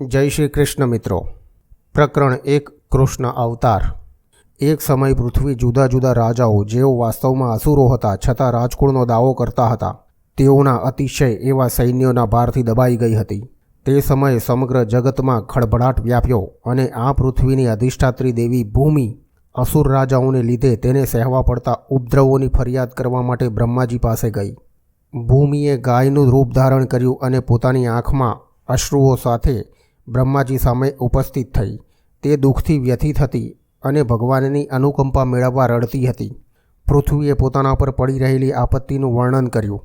જય શ્રી કૃષ્ણ મિત્રો. પ્રકરણ 1 કૃષ્ણ અવતાર. એક સમય પૃથ્વી જુદા જુદા રાજાઓ જેઓ વાસ્તવમાં અસુરો હતા છતાં રાજકુળનો દાવો કરતા હતા તેઓના અતિશય એવા સૈન્યોના ભારથી દબાઈ ગઈ હતી. તે સમયે સમગ્ર જગતમાં ખળભળાટ વ્યાપ્યો અને આ પૃથ્વીની અધિષ્ઠાત્રી દેવી ભૂમિ અસુર રાજાઓને લીધે તેને સહેવા પડતા ઉપદ્રવોની ફરિયાદ કરવા માટે બ્રહ્માજી પાસે ગઈ. ભૂમિએ ગાયનું રૂપ ધારણ કર્યું અને પોતાની આંખમાં અશ્રુઓ સાથે બ્રહ્માજી સામે ઉપસ્થિત થઈ. તે દુઃખથી વ્યથિત હતી અને ભગવાનની અનુકંપા મેળવવા રડતી હતી. પૃથ્વીએ પોતાના પર પડી રહેલી આપત્તિનું વર્ણન કર્યું.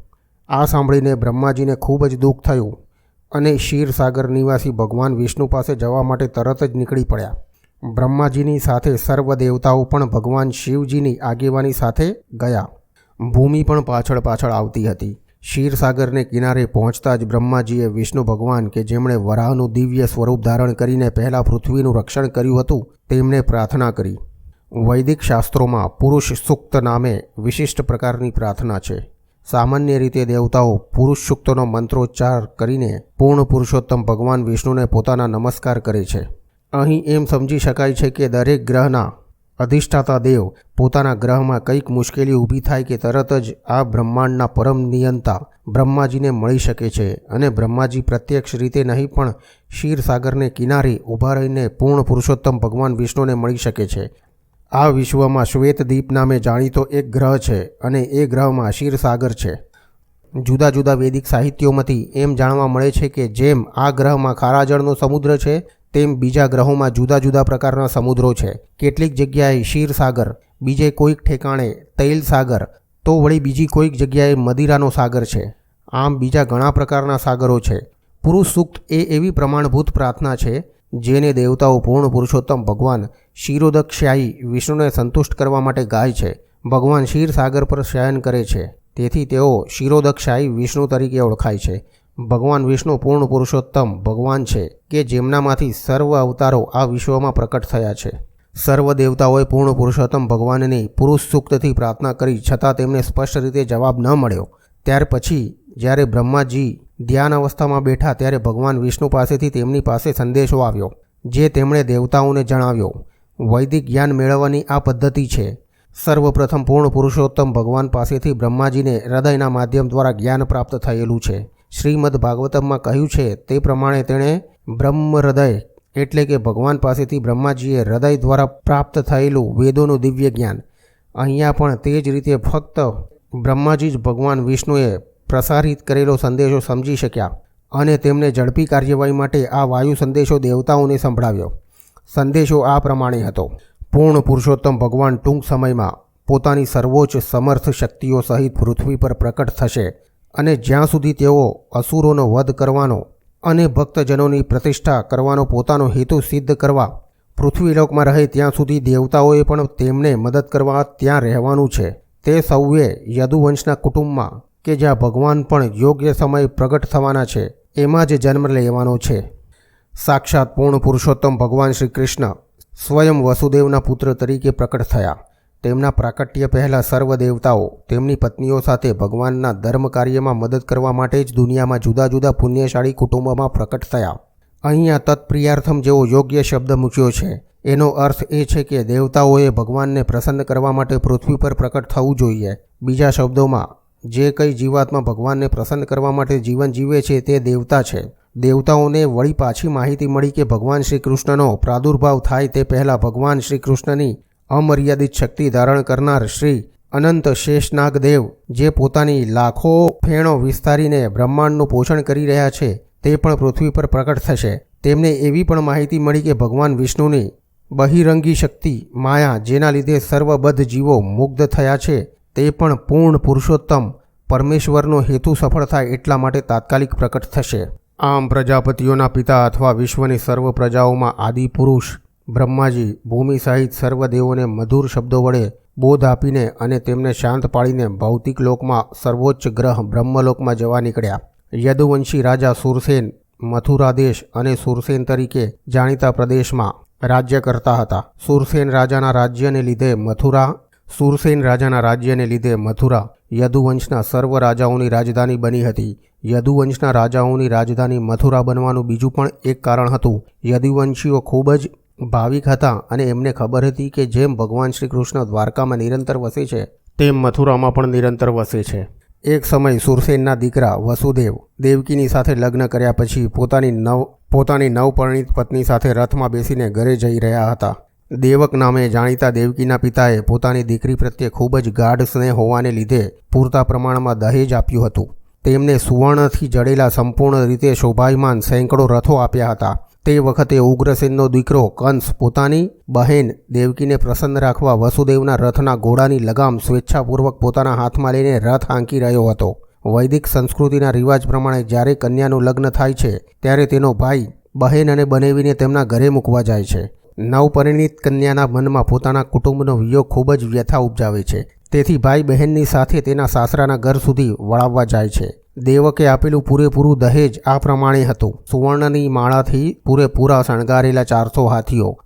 આ સાંભળીને બ્રહ્માજીને ખૂબ જ દુઃખ થયું અને ક્ષીરસાગર નિવાસી ભગવાન વિષ્ણુ પાસે જવા માટે તરત જ નીકળી પડ્યા. બ્રહ્માજીની સાથે સર્વ દેવતાઓ પણ ભગવાન શિવજીની આગેવાની સાથે ગયા. ભૂમિ પણ પાછળ પાછળ આવતી હતી. ક્ષીરસાગરને કિનારે પહોંચતા જ બ્રહ્માજીએ વિષ્ણુ ભગવાન કે જેમણે વરાહનું દિવ્ય સ્વરૂપ ધારણ કરીને પહેલાં પૃથ્વીનું રક્ષણ કર્યું હતું તેમને પ્રાર્થના કરી. વૈદિક શાસ્ત્રોમાં પુરુષ સૂક્ત નામે વિશિષ્ટ પ્રકારની પ્રાર્થના છે. સામાન્ય રીતે દેવતાઓ પુરુષ સૂક્તનો મંત્રોચ્ચાર કરીને પૂર્ણ પુરુષોત્તમ ભગવાન વિષ્ણુને પોતાના નમસ્કાર કરે છે. અહીં એમ સમજી શકાય છે કે દરેક ગ્રહના અધિષ્ઠાતા દેવ પોતાના ગ્રહમાં કંઈક મુશ્કેલી ઊભી થાય કે તરત જ આ બ્રહ્માંડના પરમ નિયંતા બ્રહ્માજીને મળી શકે છે અને બ્રહ્માજી પ્રત્યક્ષ રીતે નહીં પણ ક્ષીરસાગરને કિનારે ઊભા રહીને પૂર્ણ પુરુષોત્તમ ભગવાન વિષ્ણુને મળી શકે છે. આ વિશ્વમાં શ્વેતદીપ નામે જાણીતો એક ગ્રહ છે અને એ ગ્રહમાં ક્ષીરસાગર છે. જુદા જુદા વૈદિક સાહિત્યોમાંથી એમ જાણવા મળે છે કે જેમ આ ગ્રહમાં ખારા જળનો સમુદ્ર છે તેમ બીજા ગ્રહોમાં જુદા જુદા પ્રકારના સમુદ્રો છે. કેટલીક જગ્યાએ ક્ષીરસાગર, બીજે કોઈક ઠેકાણે તૈલ સાગર, તો વળી બીજી કોઈક જગ્યાએ મદિરાનો સાગર છે. આમ બીજા ઘણા પ્રકારના સાગરો છે. પુરુષ સૂક્ત એ એવી પ્રમાણભૂત પ્રાર્થના છે જેને દેવતાઓ પૂર્ણ પુરુષોત્તમ ભગવાન ક્ષીરોદકશાયી વિષ્ણુને સંતુષ્ટ કરવા માટે ગાય છે. ભગવાન ક્ષીરસાગર પર શયન કરે છે તેથી તેઓ ક્ષીરોદકશાયી વિષ્ણુ તરીકે ઓળખાય છે. ભગવાન વિષ્ણુ પૂર્ણ પુરુષોત્તમ ભગવાન છે કે જેમનામાંથી સર્વ અવતારો આ વિશ્વમાં પ્રકટ થયા છે. સર્વ દેવતાઓએ પૂર્ણ પુરુષોત્તમ ભગવાનની પુરુષ સૂક્તથી પ્રાર્થના કરી છતાં તેમને સ્પષ્ટ રીતે જવાબ ન મળ્યો. ત્યાર પછી જ્યારે બ્રહ્માજી ધ્યાન અવસ્થામાં બેઠા ત્યારે ભગવાન વિષ્ણુ પાસેથી તેમની પાસે સંદેશો આવ્યો જે તેમણે દેવતાઓને જણાવ્યો. વૈદિક જ્ઞાન મેળવવાની આ પદ્ધતિ છે. સર્વપ્રથમ પૂર્ણ પુરુષોત્તમ ભગવાન પાસેથી બ્રહ્માજીને હૃદયના માધ્યમ દ્વારા જ્ઞાન પ્રાપ્ત થયેલું છે. શ્રીમદ ભાગવતમમાં કહ્યું છે તે પ્રમાણે તેણે બ્રહ્મ હૃદય એટલે કે ભગવાન પાસેથી બ્રહ્માજીએ હૃદય દ્વારા પ્રાપ્ત થયેલું વેદોનું દિવ્ય જ્ઞાન. અહીંયા પણ તે જ રીતે ફક્ત બ્રહ્માજી જ ભગવાન વિષ્ણુએ પ્રસારિત કરેલો સંદેશો સમજી શક્યા અને તેમને ઝડપી કાર્યવાહી માટે આ વાયુ સંદેશો દેવતાઓને સંભળાવ્યો. સંદેશો આ પ્રમાણે હતો: પૂર્ણ પુરુષોત્તમ ભગવાન ટૂંક સમયમાં પોતાની સર્વોચ્ચ સમર્થ શક્તિઓ સહિત પૃથ્વી પર પ્રકટ થશે અને જ્યાં સુધી તેઓ અસુરોનો વધ કરવાનો અને ભક્તજનોની પ્રતિષ્ઠા કરવાનો પોતાનો હેતુ સિદ્ધ કરવા પૃથ્વીલોકમાં રહે ત્યાં સુધી દેવતાઓએ પણ તેમને મદદ કરવા ત્યાં રહેવાનું છે. તે સૌએ યદુવંશના કુટુંબમાં કે જ્યાં ભગવાન પણ યોગ્ય સમય પ્રગટ થવાના છે એમાં જ જન્મ લેવાનો છે. સાક્ષાત પૂર્ણ પુરુષોત્તમ ભગવાન શ્રી કૃષ્ણ સ્વયં વસુદેવના પુત્ર તરીકે પ્રકટ થયા. તેમના પ્રાકટ્ય પહેલાં સર્વ દેવતાઓ તેમની પત્નીઓ સાથે ભગવાનના ધર્મ કાર્યમાં મદદ કરવા માટે જ દુનિયામાં જુદા જુદા પુણ્યશાળી કુટુંબોમાં પ્રકટ થયા. અહીંયા તત્પ્રિયાર્થમ જેવો યોગ્ય શબ્દ મૂક્યો છે. એનો અર્થ એ છે કે દેવતાઓએ ભગવાનને પ્રસન્ન કરવા માટે પૃથ્વી પર પ્રકટ થવું જોઈએ. બીજા શબ્દોમાં જે કંઈ જીવાત્મા ભગવાનને પ્રસન્ન કરવા માટે જીવન જીવે છે તે દેવતા છે. દેવતાઓને વળી પાછી માહિતી મળી કે ભગવાન શ્રી કૃષ્ણનો પ્રાદુર્ભાવ થાય તે પહેલાં ભગવાન શ્રી કૃષ્ણની અમર્યાદિત શક્તિ ધારણ કરનાર શ્રી અનંત શેષનાગ દેવ જે પોતાની લાખો ફેણો વિસ્તારીને બ્રહ્માંડનું પોષણ કરી રહ્યા છે તે પણ પૃથ્વી પર પ્રકટ થશે. તેમને એવી પણ માહિતી મળી કે ભગવાન વિષ્ણુની બહિરંગી શક્તિ માયા જેના લીધે સર્વબદ્ધ જીવો મુગ્ધ થયા છે તે પણ પૂર્ણ પુરુષોત્તમ પરમેશ્વરનો હેતુ સફળ થાય એટલા માટે તાત્કાલિક પ્રકટ થશે. આમ પ્રજાપતિઓના પિતા અથવા વિશ્વની સર્વ પ્રજાઓમાં આદિ પુરુષ બ્રહ્માજી ભૂમિ સહિત સર્વ દેવોને મધુર શબ્દો વડે બોધ આપીને અને તેમને શાંત પાડીને ભૌતિક લોકમાં સર્વોચ્ચ ગ્રહ બ્રહ્મલોકમાં જવા નીકળ્યા. યદુવંશી રાજા સુરસેન મથુરા દેશ અને સુરસેન તરીકે જાણીતા પ્રદેશમાં રાજ્ય કરતા હતા. સુરસેન રાજાના રાજ્યને લીધે મથુરા યદુવંશના સર્વ રાજાઓની રાજધાની બની હતી. યદુવંશના રાજાઓની રાજધાની મથુરા બનવાનું બીજું પણ એક કારણ હતું. યદુવંશીઓ ખૂબ જ ભાવિક હતા અને એમને ખબર હતી કે જેમ ભગવાન શ્રી કૃષ્ણ દ્વારકામાં નિરંતર વસે છે તેમ મથુરામાં પણ નિરંતર વસે છે. એક સમય સુરસેનના દીકરા વસુદેવ દેવકીની સાથે લગ્ન કર્યા પછી પોતાની નવપરિણીત પત્ની સાથે રથમાં બેસીને ઘરે જઈ રહ્યા હતા. દેવક નામે જાણીતા દેવકીના પિતાએ પોતાની દીકરી પ્રત્યે ખૂબ જ ગાઢ સ્નેહ હોવાને લીધે પૂરતા પ્રમાણમાં દહેજ આપ્યું હતું. તેમને સુવર્ણથી જડેલા સંપૂર્ણ રીતે શોભાયમાન સેંકડો રથો આપ્યા હતા. તે વખતે ઉગ્રસેનનો દીકરો કંસ પોતાની બહેન દેવકીને પ્રસન્ન રાખવા વસુદેવના રથના ઘોડાની લગામ સ્વેચ્છાપૂર્વક પોતાના હાથમાં લઈને રથ હાંકી રહ્યો હતો. વૈદિક સંસ્કૃતિના રિવાજ પ્રમાણે જ્યારે કન્યાનું લગ્ન થાય છે ત્યારે તેનો ભાઈ બહેન અને બનેવીને તેમના ઘરે મૂકવા જાય છે. નવપરિણીત કન્યાના મનમાં પોતાના કુટુંબનો વિયોગ ખૂબ જ વ્યથા ઉપજાવે છે. તેથી ભાઈ બહેનની સાથે તેના સાસરાના ઘર સુધી વળાવવા જાય છે. દેવકે આપેલું પૂરેપૂરું દહેજ આ પ્રમાણે હતું: સુવર્ણની માળાથી પૂરેપૂરા શણગારેલા 400 હાથીઓ,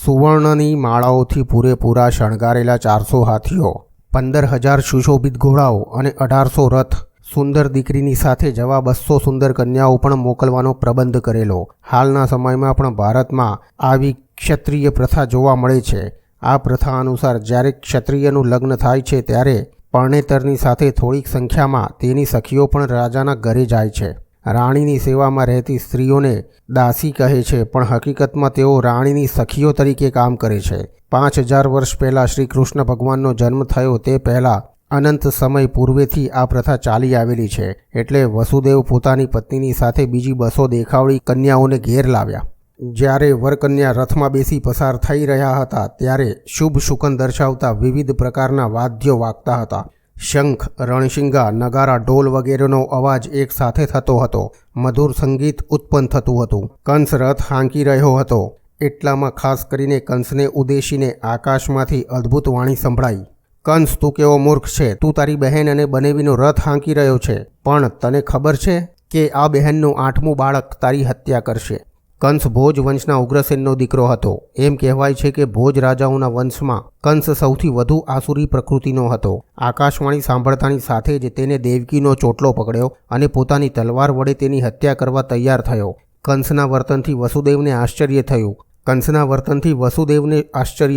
સુવર્ણની માળાઓથી પૂરેપૂરા શણગારેલા 400 હાથીઓ, 15,000 સુશોભિત ઘોડાઓ અને 1800 રથ, સુંદર દીકરીની સાથે જવા 200 સુંદર કન્યાઓ પણ મોકલવાનો પ્રબંધ કરેલો. હાલના સમયમાં પણ ભારતમાં આવી ક્ષત્રિય પ્રથા જોવા મળે છે. આ પ્રથા અનુસાર જ્યારે ક્ષત્રિયનું લગ્ન થાય છે ત્યારે પરણેતરની સાથે થોડીક સંખ્યામાં તેની સખીઓ પણ રાજાના ઘરે જાય છે. રાણીની સેવામાં રહેતી સ્ત્રીઓને દાસી કહે છે, પણ હકીકતમાં તેઓ રાણીની સખીઓ તરીકે કામ કરે છે. 5000 વર્ષ પહેલાં શ્રી કૃષ્ણ ભગવાનનો જન્મ થયો તે પહેલાં અનંત સમય પૂર્વેથી આ પ્રથા ચાલી આવેલી છે. એટલે વસુદેવ પોતાની પત્નીની સાથે બીજી 200 દેખાવડી કન્યાઓને ઘેર લાવ્યા. જ્યારે વરકન્યા રથમાં બેસી પસાર થઈ રહ્યા હતા ત્યારે શુભ શુકન દર્શાવતા વિવિધ પ્રકારના વાદ્યો વાગતા હતા. શંખ, રણશિંગા, નગારા, ઢોલ વગેરેનો અવાજ એક સાથે થતો હતો. મધુર સંગીત ઉત્પન્ન થતું હતું. કંસ રથ હાંકી રહ્યો હતો. એટલામાં ખાસ કરીને કંસને ઉદ્દેશીને આકાશમાંથી અદ્ભુત વાણી સંભળાઈ: કંસ, તું કેવો મૂર્ખ છે! તું તારી બહેન અને બનેવીનો રથ હાંકી રહ્યો છે, પણ તને ખબર છે કે આ બહેનનું 8મું બાળક તારી હત્યા કરશે. કંસ ભોજ વંશના ઉગ્રસેનનો દીકરો હતો. એમ કહેવાય છે કે ભોજ રાજાઓના વંશમાં કંસ સૌથી વધુ આસુરી પ્રકૃતિનો હતો. આકાશવાણી સાંભળતાની સાથે જ તેને દેવકીનો ચોટલો પકડ્યો અને પોતાની તલવાર વડે તેની હત્યા કરવા તૈયાર થયો. કંસના વર્તનથી વસુદેવને આશ્ચર્ય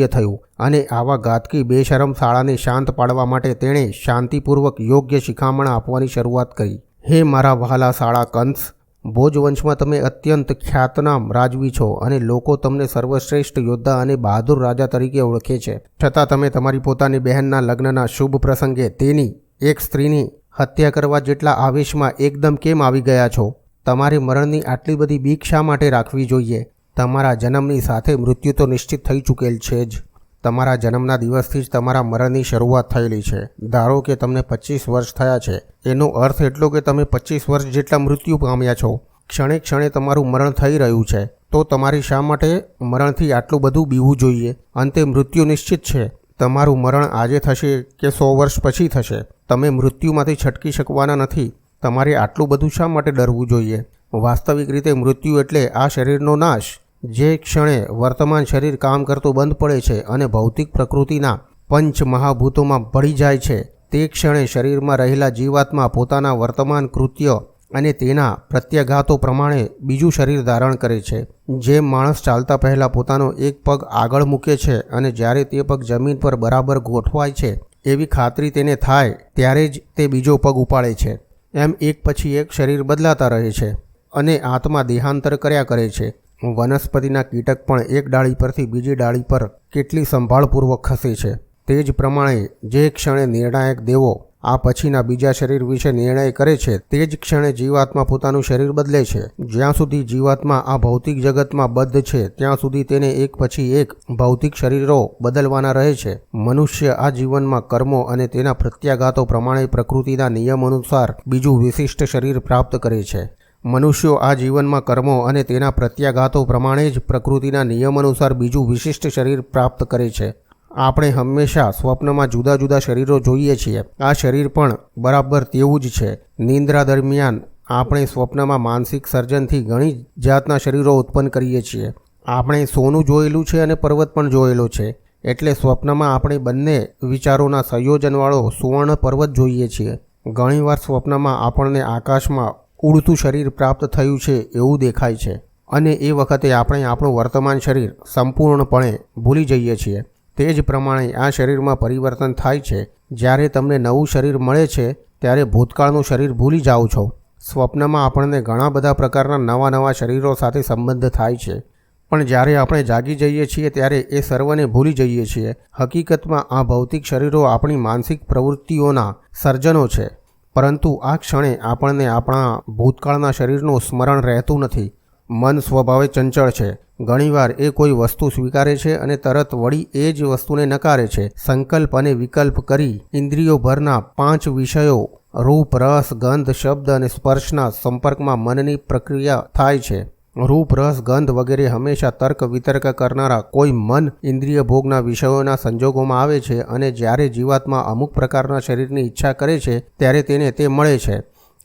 થયું અને આવા ઘાતકી બેશરમ શાળાને શાંત પાડવા માટે તેણે શાંતિપૂર્વક યોગ્ય શિખામણ આપવાની શરૂઆત કરી. હે મારા વહાલા શાળા કંસ, ભોજવંશમાં તમે અત્યંત ખ્યાતનામ રાજવી છો અને લોકો તમને સર્વશ્રેષ્ઠ યોદ્ધા અને બહાદુર રાજા તરીકે ઓળખે છે. છતાં તમે તમારી પોતાની બહેનના લગ્નના શુભ પ્રસંગે તેની એક સ્ત્રીની હત્યા કરવા જેટલા આવેશમાં એકદમ કેમ આવી ગયા છો? તમારે મરણની આટલી બધી બીક શા માટે રાખવી જોઈએ? તમારા જન્મની સાથે મૃત્યુ તો નિશ્ચિત થઈ ચૂકેલ છે જ. તમારા જન્મના દિવસથી જ તમારા મરણની શરૂઆત થયેલી છે. ધારો કે તમને 25 વર્ષ થયા છે. એનો અર્થ એટલો કે તમે 25 વર્ષ જેટલા મૃત્યુ પામ્યા છો. ક્ષણે ક્ષણે તમારું મરણ થઈ રહ્યું છે. તો તમારે શા માટે મરણથી આટલું બધું બીવું જોઈએ? અંતે મૃત્યુ નિશ્ચિત છે. તમારું મરણ આજે થશે કે 100 વર્ષ પછી થશે, તમે મૃત્યુમાંથી છટકી શકવાના નથી. તમારે આટલું બધું શા માટે ડરવું જોઈએ? વાસ્તવિક રીતે મૃત્યુ એટલે આ શરીરનો નાશ. જે ક્ષણે વર્તમાન શરીર કામ કરતું બંધ પડે છે અને ભૌતિક પ્રકૃતિના પંચ મહાભૂતોમાં ભળી જાય છે, તે ક્ષણે શરીરમાં રહેલા જીવાત્મા પોતાના વર્તમાન કૃત્ય અને તેના પ્રત્યાઘાતો પ્રમાણે બીજું શરીર ધારણ કરે છે. જેમ માણસ ચાલતા પહેલાં પોતાનો એક પગ આગળ મૂકે છે અને જ્યારે તે પગ જમીન પર બરાબર ગોઠવાય છે એવી ખાતરી તેને થાય ત્યારે જ તે બીજો પગ ઉપાડે છે, એમ એક પછી એક શરીર બદલાતા રહે છે અને આત્મા દેહાંતર કર્યા કરે છે. વનસ્પતિના કીટક પણ એક ડાળી પરથી બીજી ડાળી પર કેટલી સંભાળપૂર્વક ખસે છે. તે જ પ્રમાણે જે ક્ષણે નિર્ણાયક દેવો આ પછીના બીજા શરીર વિશે નિર્ણય કરે છે તે જ ક્ષણે જીવાત્મા પોતાનું શરીર બદલે છે. જ્યાં સુધી જીવાત્મા આ ભૌતિક જગતમાં બદ્ધ છે ત્યાં સુધી તેને એક પછી એક ભૌતિક શરીરો બદલવાના રહે છે. મનુષ્ય આ જીવનમાં કર્મો અને તેના પ્રત્યાઘાતો પ્રમાણે પ્રકૃતિના નિયમ અનુસાર બીજું વિશિષ્ટ શરીર પ્રાપ્ત કરે છે. મનુષ્યો આ જીવનમાં કર્મો અને તેના પ્રત્યાઘાતો પ્રમાણે જ પ્રકૃતિના નિયમ અનુસાર બીજું વિશિષ્ટ શરીર પ્રાપ્ત કરે છે. આપણે હંમેશા સ્વપ્નમાં જુદા જુદા શરીરો જોઈએ છીએ. આ શરીર પણ બરાબર તેવું જ છે. નિંદ્રા દરમિયાન આપણે સ્વપ્નમાં માનસિક સર્જનથી ઘણી જાતના શરીરો ઉત્પન્ન કરીએ છીએ. આપણે સોનું જોયેલું છે અને પર્વત પણ જોયેલો છે, એટલે સ્વપ્નમાં આપણે બંને વિચારોના સંયોજનવાળો સુવર્ણ પર્વત જોઈએ છીએ. ઘણીવાર સ્વપ્નમાં આપણને આકાશમાં ઉડતું શરીર પ્રાપ્ત થયું છે એવું દેખાય છે અને એ વખતે આપણે આપણું વર્તમાન શરીર સંપૂર્ણપણે ભૂલી જઈએ છીએ. તે જ પ્રમાણે આ શરીરમાં પરિવર્તન થાય છે. જ્યારે તમને નવું શરીર મળે છે ત્યારે ભૂતકાળનું શરીર ભૂલી જાઓ છો. સ્વપ્નમાં આપણને ઘણા બધા પ્રકારના નવા શરીરો સાથે સંબંધ થાય છે, પણ જ્યારે આપણે જાગી જઈએ છીએ ત્યારે એ સર્વને ભૂલી જઈએ છીએ. હકીકતમાં આ ભૌતિક શરીરો આપણી માનસિક પ્રવૃત્તિઓના સર્જનો છે, પરંતુ આ ક્ષણે આપણને આપણા ભૂતકાળના શરીરનું સ્મરણ રહેતું નથી. મન સ્વભાવે ચંચળ છે. ઘણીવાર એ કોઈ વસ્તુ સ્વીકારે છે અને તરત વળી એ જ વસ્તુને નકારે છે. સંકલ્પ અને વિકલ્પ કરી ઇન્દ્રિયોભરના 5 વિષયો રૂપ, રસ, ગંધ, શબ્દ અને સ્પર્શના સંપર્કમાં મનની પ્રક્રિયા થાય છે. રૂપ, રસ, ગંધ વગેરે હંમેશા તર્ક વિતર્ક કરનારા કોઈ મન ઇન્દ્રિય ભોગના વિષયોના સંજોગોમાં આવે છે અને જ્યારે જીવાત્મા અમુક પ્રકારના શરીરની ઈચ્છા કરે છે ત્યારે તેને તે મળે છે.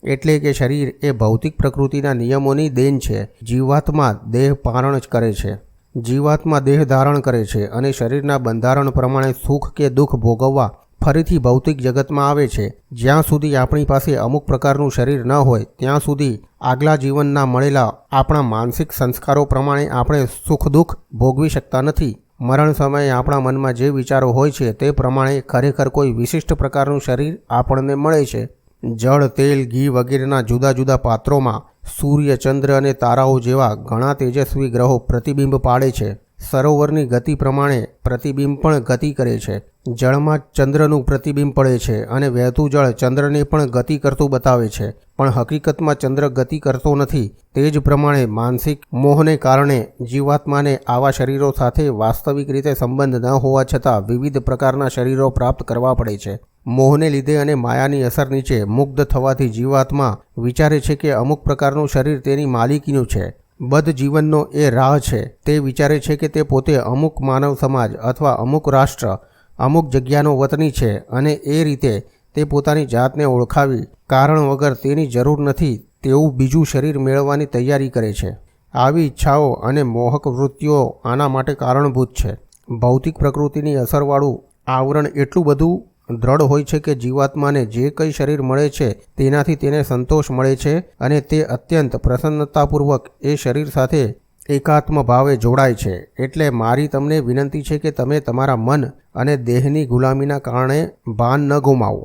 એટલે કે શરીર એ ભૌતિક પ્રકૃતિના નિયમોની દેન છે. જીવાત્મા દેહ પારણ જ કરે છે. જીવાત્મા દેહ ધારણ કરે છે અને શરીરના બંધારણ પ્રમાણે સુખ કે દુઃખ ભોગવવા ફરીથી ભૌતિક જગતમાં આવે છે. જ્યાં સુધી આપણી પાસે અમુક પ્રકારનું શરીર ન હોય ત્યાં સુધી આગલા જીવનના મળેલા આપણા માનસિક સંસ્કારો પ્રમાણે આપણે સુખ દુઃખ ભોગવી શકતા નથી. મરણ સમયે આપણા મનમાં જે વિચારો હોય છે તે પ્રમાણે ખરેખર કોઈ વિશિષ્ટ પ્રકારનું શરીર આપણને મળે છે. જળ, તેલ, ઘી વગેરેના જુદા જુદા પાત્રોમાં સૂર્ય, ચંદ્ર અને તારાઓ જેવા ઘણા તેજસ્વી ગ્રહો પ્રતિબિંબ પાડે છે. સરોવરની ગતિ પ્રમાણે પ્રતિબિંબ પણ ગતિ કરે છે. જળમાં ચંદ્રનું પ્રતિબિંબ પડે છે અને વહેતું જળ ચંદ્રને પણ ગતિ કરતું બતાવે છે, પણ હકીકતમાં ચંદ્ર ગતિ કરતો નથી. તે જ પ્રમાણે માનસિક મોહને કારણે જીવાત્માને આવા શરીરો સાથે વાસ્તવિક રીતે સંબંધ ન હોવા છતાં વિવિધ પ્રકારના શરીરો પ્રાપ્ત કરવા પડે છે. મોહને લીધે અને માયાની અસર નીચે મુગ્ધ થવાથી જીવાત્મા વિચારે છે કે અમુક પ્રકારનું શરીર તેની માલિકીનું છે. બદ્ધ જીવનનો એ રાહ છે. તે વિચારે છે કે તે પોતે અમુક માનવ સમાજ અથવા અમુક રાષ્ટ્ર, અમુક જગ્યાનો વતની છે અને એ રીતે તે પોતાની જાતને ઓળખાવી કારણ વગર તેની જરૂર નથી તેવું બીજું શરીર મેળવવાની તૈયારી કરે છે. આવી ઈચ્છાઓ અને મોહક વૃત્તિઓ આના માટે કારણભૂત છે. ભૌતિક પ્રકૃતિની અસરવાળું આવરણ એટલું બધું દ્રઢ હોય છે કે જીવાત્માને જે કંઈ શરીર મળે છે તેનાથી તેને સંતોષ મળે છે અને તે અત્યંત પ્રસન્નતાપૂર્વક એ શરીર સાથે એકાત્મ ભાવે જોડાય છે. એટલે મારી તમને વિનંતી છે કે તમે તમારા મન અને દેહની ગુલામીના કારણે ભાન ન ગુમાવો.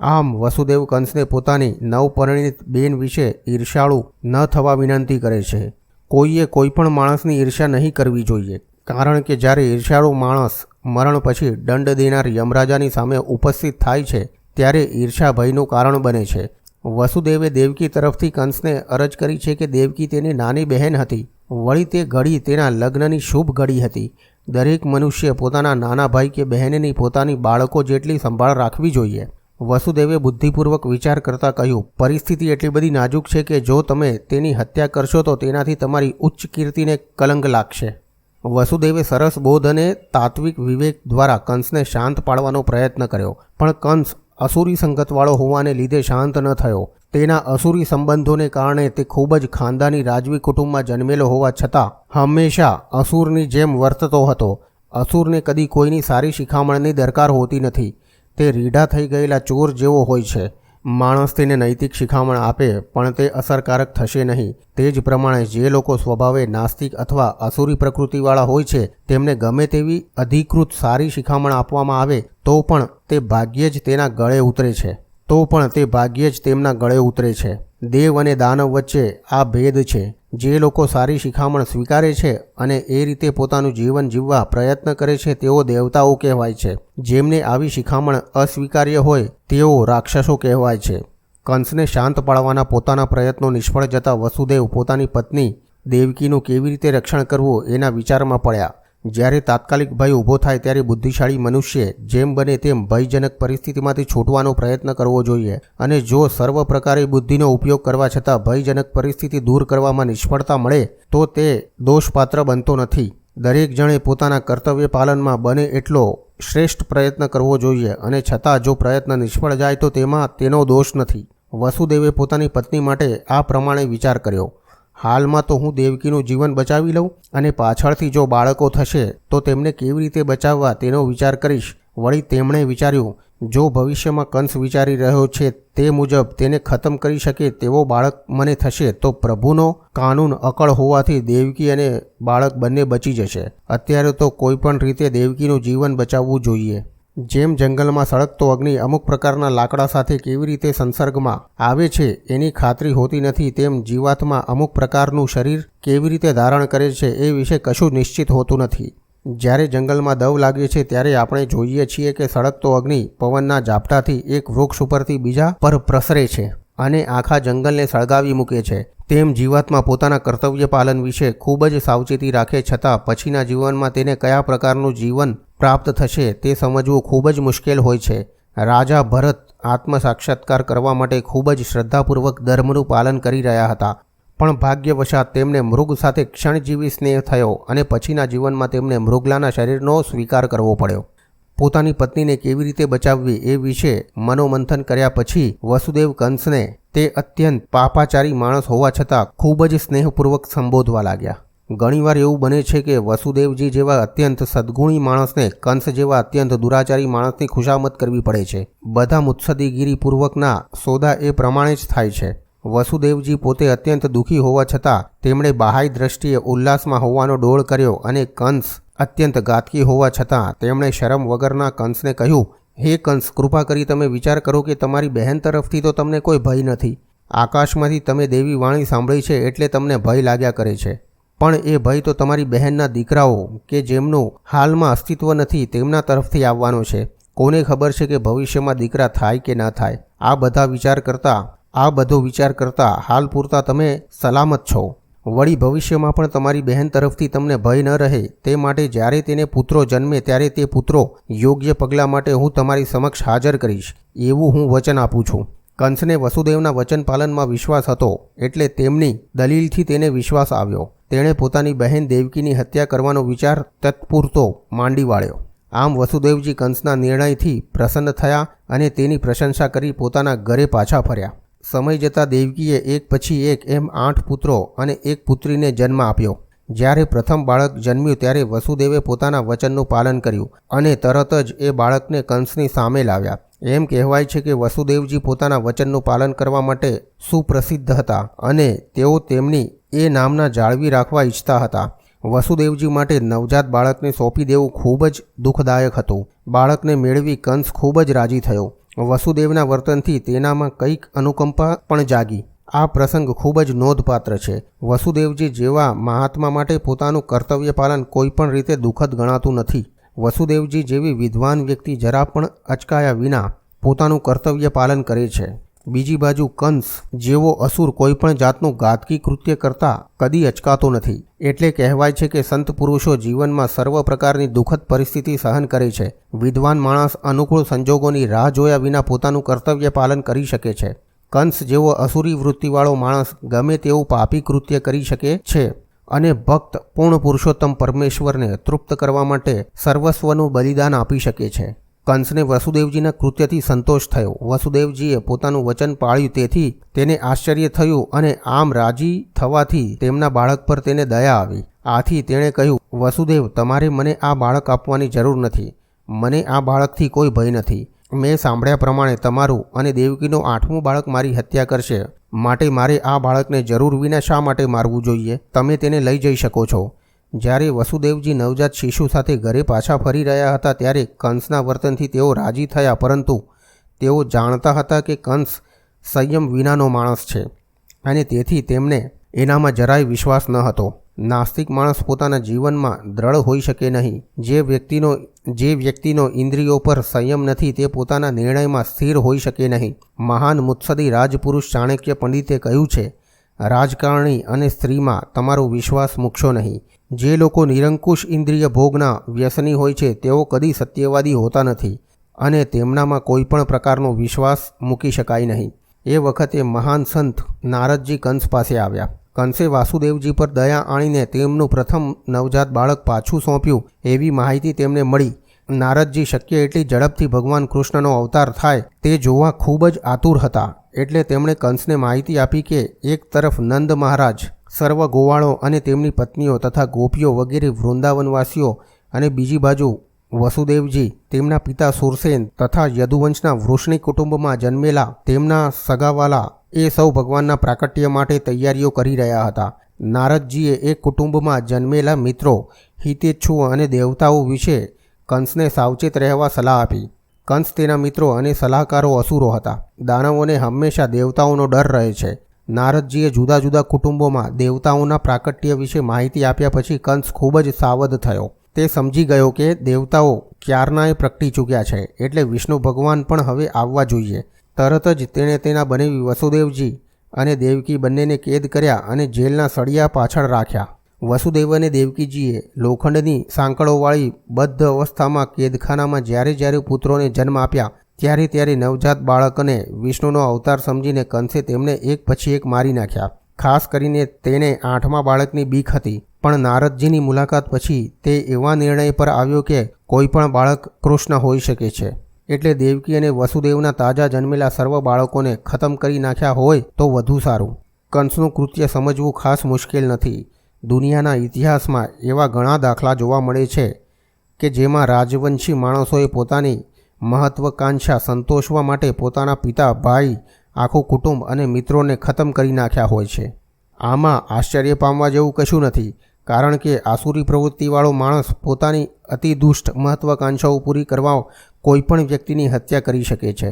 આમ વસુદેવ કંસને પોતાની નવપરિણીત બેન વિશે ઈર્ષાળુ ન થવા વિનંતી કરે છે. કોઈએ કોઈ પણ માણસની ઈર્ષા નહીં કરવી જોઈએ, કારણ કે જ્યારે ઈર્ષાળુ માણસ મરણ પછી દંડ દેનાર યમરાજાની સામે ઉપસ્થિત થાય છે ત્યારે ઈર્ષા ભયનું કારણ બને છે. વસુદેવે દેવકી તરફથી કંસને અરજ કરી છે કે દેવકી તેની નાની બહેન હતી. વળી તે ઘડી તેના લગ્નની શુભ ઘડી હતી. દરેક મનુષ્ય પોતાના નાના ભાઈ કે બહેનની પોતાની બાળકો જેટલી સંભાળ રાખવી જોઈએ. વસુદેવે બુદ્ધિપૂર્વક વિચાર કરતાં કહ્યું, પરિસ્થિતિ એટલી બધી નાજુક છે કે જો તમે તેની હત્યા કરશો તો તેનાથી તમારી ઉચ્ચ કીર્તિને કલંક લાગશે. વસુદેવે સરસ બોધ અને તાત્વિક વિવેક દ્વારા કંસને શાંત પાડવાનો પ્રયત્ન કર્યો, પણ કંસ અસુરી સંગતવાળો હોવાને લીધે શાંત ન થયો. તેના અસુરી સંબંધોને કારણે તે ખૂબ જ ખાનદાની રાજવી કુટુંબમાં જન્મેલો હોવા છતાં હંમેશા અસુરની જેમ વર્તતો હતો. અસુરને કદી કોઈની સારી શિખામણની દરકાર હોતી નથી. તે રીઢા થઈ ગયેલા ચોર જેવો હોય છે. માણસ તેને નૈતિક શિખામણ આપે પણ તે અસરકારક થશે નહીં. તે જ પ્રમાણે જે લોકો સ્વભાવે નાસ્તિક અથવા અસુરી પ્રકૃતિવાળા હોય છે તેમને ગમે તેવી અધિકૃત સારી શિખામણ આપવામાં આવે તો પણ તે ભાગ્યે જ તેના ગળે ઉતરે છે. દેવ અને દાનવ વચ્ચે આ ભેદ છે. જે લોકો સારી શિખામણ સ્વીકારે છે અને એ રીતે પોતાનું જીવન જીવવા પ્રયત્ન કરે છે તેઓ દેવતાઓ કહેવાય છે. જેમને આવી શિખામણ અસ્વીકાર્ય હોય તેઓ રાક્ષસો કહેવાય છે. કંસને શાંત પાડવાના પોતાના પ્રયત્નો નિષ્ફળ જતા વસુદેવ પોતાની પત્ની દેવકીનું કેવી રીતે રક્ષણ કરવું એના વિચારમાં પડ્યા. જ્યારે તાત્કાલિક ભય ઊભો થાય ત્યારે બુદ્ધિશાળી મનુષ્યે જેમ બને તેમ ભયજનક પરિસ્થિતિમાંથી છૂટવાનો પ્રયત્ન કરવો જોઈએ, અને જો સર્વ પ્રકારે બુદ્ધિનો ઉપયોગ કરવા છતાં ભયજનક પરિસ્થિતિ દૂર કરવામાં નિષ્ફળતા મળે તો તે દોષપાત્ર બનતો નથી. દરેક જણે પોતાના કર્તવ્ય પાલનમાં બને એટલો શ્રેષ્ઠ પ્રયત્ન કરવો જોઈએ અને છતાં જો પ્રયત્ન નિષ્ફળ જાય તો તેમાં તેનો દોષ નથી. વસુદેવે પોતાની પત્ની માટે આ પ્રમાણે વિચાર કર્યો, હાલમાં તો હું દેવકીનું જીવન બચાવી લઉં અને પાછળથી જો બાળકો થશે તો તેમને કેવી રીતે બચાવવા તેનો વિચાર કરીશ. વળી તેમણે વિચાર્યું, જો ભવિષ્યમાં કંસ વિચારી રહ્યો છે તે મુજબ તેને ખતમ કરી શકે તેવો બાળક મને થશે તો પ્રભુનો કાનૂન અકળ હોવાથી દેવકી અને બાળક બંને બચી જશે. અત્યારે તો કોઈ પણ રીતે દેવકીનું જીવન બચાવવું જોઈએ. જેમ જંગલમાં સળગતો અગ્નિ અમુક પ્રકારના લાકડા સાથે કેવી રીતે સંસર્ગમાં આવે છે એની ખાતરી હોતી નથી, તેમ જીવાત્મા અમુક પ્રકારનું શરીર કેવી રીતે ધારણ કરે છે એ વિશે કશું નિશ્ચિત હોતું નથી. જ્યારે જંગલમાં દવ લાગે છે ત્યારે આપણે જોઈએ છીએ કે સળગતો અગ્નિ પવનના ઝાપટાથી એક વૃક્ષ ઉપરથી બીજા પર પ્રસરે છે અને આખા જંગલને સળગાવી મૂકે છે. તેમ જીવાત્મા પોતાના કર્તવ્ય પાલન વિશે ખૂબ જ સાવચેતી રાખે છતાં પછીના જીવનમાં તેને કયા પ્રકારનું જીવન પ્રાપ્ત થશે તે સમજવું ખૂબ જ મુશ્કેલ હોય છે. રાજા ભરત આત્મ સાક્ષાત્કાર કરવા માટે ખૂબ જ શ્રદ્ધાપૂર્વક ધર્મનું પાલન કરી રહ્યા હતા, પણ ભાગ્યવશાત તેમને મૃગ સાથે ક્ષણજીવી સ્નેહ થયો અને પછીના જીવનમાં તેમને મૃગલાના શરીરનો સ્વીકાર કરવો પડ્યો. પોતાની પત્નીને કેવી રીતે બચાવવી એ વિશે મનોમંથન કર્યા પછી વસુદેવ કંસને તે અત્યંત પાપાચારી માણસ હોવા છતાં ખૂબ જ સ્નેહપૂર્વક સંબોધવા લાગ્યા. ઘણીવાર એવું બને છે કે વસુદેવજી જેવા અત્યંત સદ્ગુણી માણસને કંસ જેવા અત્યંત દુરાચારી માણસની ખુશામત કરવી પડે છે. બધા મુત્સદીગીરીપૂર્વકના સોદા એ પ્રમાણે જ થાય છે. વસુદેવજી પોતે અત્યંત દુઃખી હોવા છતાં તેમણે બાહ્ય દ્રષ્ટિએ ઉલ્લાસમાં હોવાનો ડોળ કર્યો અને કંસ અત્યંત ઘાતકી હોવા છતાં તેમણે શરમ વગરના કંસને કહ્યું, હે કંસ, કૃપા કરી તમે વિચાર કરો કે તમારી બહેન તરફથી તો તમને કોઈ ભય નથી. આકાશમાંથી તમે દેવી વાણી સાંભળી છે એટલે તમને ભય લાગ્યા કરે છે, પણ એ ભય તો તમારી બહેનના દીકરાઓ કે જેમનું હાલમાં અસ્તિત્વ નથી તેમના તરફથી આવવાનો છે. કોને ખબર છે કે ભવિષ્યમાં દીકરા થાય કે ન થાય. આ બધો વિચાર કરતા હાલ પૂરતા તમે સલામત છો. વળી ભવિષ્યમાં પણ તમારી બહેન તરફથી તમને ભય ન રહે તે માટે જ્યારે તેને પુત્રો જન્મે ત્યારે તે પુત્રો યોગ્ય પગલાં માટે હું તમારી સમક્ષ હાજર કરીશ, એવું હું વચન આપું છું. કંસને વસુદેવના વચન પાલનમાં વિશ્વાસ હતો એટલે તેમની દલીલથી તેને વિશ્વાસ આવ્યો. તેણે પોતાની બહેન દેવકીની હત્યા કરવાનો વિચાર તત્પૂરતો માંડી વાળ્યો. આમ વસુદેવજી કંસના નિર્ણયથી પ્રસન્ન થયા અને તેની પ્રશંસા કરી પોતાના ઘરે પાછા ફર્યા. સમય જતાં દેવકીએ એક પછી એક એમ 8 પુત્રો અને એક પુત્રીને જન્મ આપ્યો. જ્યારે પ્રથમ બાળક જન્મ્યું ત્યારે વસુદેવે પોતાના વચનનું પાલન કર્યું અને તરત જ એ બાળકને કંસની સામે લાવ્યા. એમ કહેવાય છે કે વસુદેવજી પોતાના વચનનું પાલન કરવા માટે સુપ્રસિદ્ધ હતા અને તેઓ તેમની એ નામના જાળવી રાખવા ઈચ્છતા હતા. વસુદેવજી માટે નવજાત બાળકને સોંપી દેવું ખૂબ જ દુઃખદાયક હતું. બાળકને મેળવી કંસ ખૂબ જ રાજી થયો. વસુદેવના વર્તનથી તેનામાં કંઈક અનુકંપા પણ જાગી. આ પ્રસંગ ખૂબ જ નોંધપાત્ર છે. વસુદેવજી જેવા મહાત્મા માટે પોતાનું કર્તવ્ય પાલન કોઈ પણ રીતે દુઃખદ ગણાતું નથી. વસુદેવજી જેવી વિદ્વાન વ્યક્તિ જરા પણ અચકાયા વિના પોતાનું કર્તવ્ય પાલન કરે છે. બીજી બાજુ કંસ જેવો અસુર કોઈ પણ જાતનું ઘાતકી કૃત્ય કરતા કદી અચકાતો નથી. એટલે કહેવાય છે કે સંત પુરુષો જીવનમાં સર્વ પ્રકારની દુઃખદ પરિસ્થિતિ સહન કરે છે. વિદ્વાન માણસ અનુકૂળ સંજોગોની રાહ જોયા વિના પોતાનું કર્તવ્ય પાલન કરી શકે છે. કંસ જેવો અસુરી વૃત્તિવાળો માણસ ગમે તેવું પાપી કૃત્ય કરી શકે છે અને ભક્ત પૂર્ણ પુરુષોત્તમ પરમેશ્વરને તૃપ્ત કરવા માટે સર્વસ્વનું બલિદાન આપી શકે છે. કંસને વસુદેવજીના કૃત્યથી સંતોષ થયો. વસુદેવજીએ પોતાનું વચન પાળ્યું તેથી તેને આશ્ચર્ય થયું અને આમ રાજી થવાથી તેમના બાળક પર તેને દયા આવી. આથી તેણે કહ્યું, વસુદેવ, તમારે મને આ બાળક આપવાની જરૂર નથી. મને આ બાળકથી કોઈ ભય નથી. મેં સાંભળ્યા પ્રમાણે તમારું અને દેવકીનું 8મું બાળક મારી હત્યા કરશે, માટે મારે આ બાળકને જરૂર વિના શા માટે મારવું જોઈએ? તમે તેને લઈ જઈ શકો છો. જ્યારે વસુદેવજી નવજાત શિશુ સાથે ઘરે પાછા ફરી રહ્યા હતા ત્યારે કંસના વર્તનથી તેઓ રાજી થયા, પરંતુ તેઓ જાણતા હતા કે કંસ સંયમ વિનાનો માણસ છે અને તેથી તેમને એનામાં જરાય વિશ્વાસ ન હતો. નાસ્તિક માણસ પોતાના જીવનમાં દ્રઢ હોઈ શકે નહીં. જે વ્યક્તિનો ઇન્દ્રિયો પર સંયમ નથી તે પોતાના નિર્ણયમાં સ્થિર હોઈ શકે નહીં. મહાન મુત્સદી રાજપુરુષ ચાણક્ય પંડિતે કહ્યું છે, રાજકારણી અને સ્ત્રીમાં તમારો વિશ્વાસ મૂકશો નહીં. જે લોકો નિરંકુશ ઇન્દ્રિય ભોગના વ્યસની હોય છે તેઓ કદી સત્યવાદી હોતા નથી અને તેમનામાં કોઈ પણ પ્રકારનો વિશ્વાસ મૂકી શકાય નહીં. એ વખતે મહાન સંત નારદજી કંસ પાસે આવ્યા. કંસે વાસુદેવજી પર દયા આણીને તેમનું પ્રથમ નવજાત બાળક પાછું સોંપ્યું એવી માહિતી તેમને મળી. નારદજી શક્ય એટલી ઝડપથી ભગવાન કૃષ્ણનો અવતાર થાય તે જોવા ખૂબ જ આતુર હતા. એટલે તેમણે કંસને માહિતી આપી કે એક તરફ નંદ મહારાજ, સર્વ ગોવાળો અને તેમની પત્નીઓ તથા ગોપીઓ વગેરે વૃંદાવનવાસીઓ અને બીજી બાજુ વસુદેવજી તેમના પિતા સુરસેન તથા યદુવંશના વૃષ્ણિ કુટુંબમાં જન્મેલા તેમના સગાવાલા એ સૌ ભગવાનના પ્રાકટ્ય માટે તૈયારીઓ કરી રહ્યા હતા. નારદજીએ એ કુટુંબમાં જન્મેલા મિત્રો, હિતેચ્છુઓ અને દેવતાઓ વિશે કંસને સાવચેત રહેવા સલાહ આપી. કંસ, તેના મિત્રો અને સલાહકારો અસુરો હતા. દાનવોને હંમેશા દેવતાઓનો ડર રહે છે. નારદજીએ જુદા જુદા કુટુંબોમાં દેવતાઓના પ્રાકટ્ય વિશે માહિતી આપ્યા પછી કંસ ખૂબ જ સાવધ થયો. તે સમજી ગયો કે દેવતાઓ ક્યારનાએ પ્રગટી ચૂક્યા છે, એટલે વિષ્ણુ ભગવાન પણ હવે આવવા જોઈએ. તરત જ તેણે તેના બનેવી વસુદેવજી અને દેવકી બંનેને કેદ કર્યા અને જેલના સળિયા પાછળ રાખ્યા. વસુદેવ અને દેવકીજીએ લોખંડની સાંકળોવાળી બદ્ધ અવસ્થામાં કેદખાનામાં જ્યારે પુત્રોને જન્મ આપ્યા ત્યારે નવજાત બાળકને વિષ્ણુનો અવતાર સમજીને કંસે તેમને એક પછી એક મારી નાખ્યા. ખાસ કરીને તેને 8મા બાળકની બીક હતી, પણ નારદજીની મુલાકાત પછી તે એવા નિર્ણય પર આવ્યો કે કોઈ પણ બાળક કૃષ્ણ હોઈ શકે છે. એટલે દેવકી અને વસુદેવના તાજા જન્મેલા સર્વ બાળકોને ખતમ કરી નાખ્યા હોય તો વધુ સારું. કંસનું કૃત્ય સમજવું ખાસ મુશ્કેલ નથી. દુનિયાના ઇતિહાસમાં એવા ઘણા દાખલા જોવા મળે છે કે જેમાં રાજવંશી માણસોએ પોતાની મહત્વકાંક્ષા સંતોષવા માટે પોતાના પિતા, ભાઈ, આખું કુટુંબ અને મિત્રોને ખતમ કરી નાખ્યા હોય છે. આમાં આશ્ચર્ય પામવા જેવું કશું નથી, કારણ કે આસુરી પ્રવૃત્તિવાળો માણસ પોતાની અતિ દુષ્ટ મહત્વકાંક્ષાઓ પૂરી કરવા કોઈપણ વ્યક્તિની હત્યા કરી શકે છે.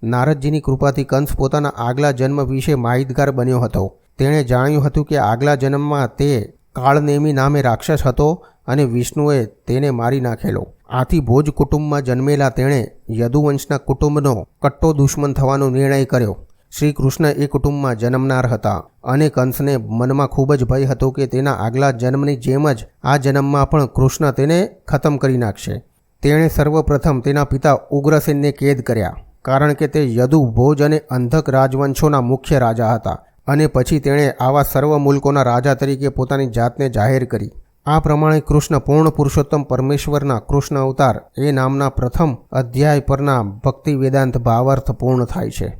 નારદજીની કૃપાથી કંસ પોતાના આગલા જન્મ વિશે માહિતગાર બન્યો હતો. તેણે જાણ્યું હતું કે આગલા જન્મમાં તે કાળનેમી નામે રાક્ષસ હતો અને વિષ્ણુએ તેને મારી નાખેલો. આથી ભોજ કુટુંબમાં જન્મેલા તેણે યદુવંશના કુટુંબનો કટ્ટો દુશ્મન થવાનો નિર્ણય કર્યો. શ્રી કૃષ્ણ એ કુટુંબમાં જન્મનાર હતા અને કંસને મનમાં ખૂબ જ ભય હતો કે તેના આગલા જન્મની જેમ જ આ જન્મમાં પણ કૃષ્ણ તેને ખતમ કરી નાખશે. તેણે સર્વપ્રથમ તેના પિતા ઉગ્રસેનને કેદ કર્યા, કારણ કે તે યદુ, ભોજ અને અંધક રાજવંશોના મુખ્ય રાજા હતા. અને પછી તેણે આવા સર્વ મુલ્કોના રાજા તરીકે પોતાની જાતને જાહેર કરી. આ પ્રમાણે કૃષ્ણ પૂર્ણ પુરુષોત્તમ પરમેશ્વરના કૃષ્ણ અવતાર એ નામના પ્રથમ અધ્યાય પરના ભક્તિ વેદાંત ભાવાર્થ પૂર્ણ થાય છે.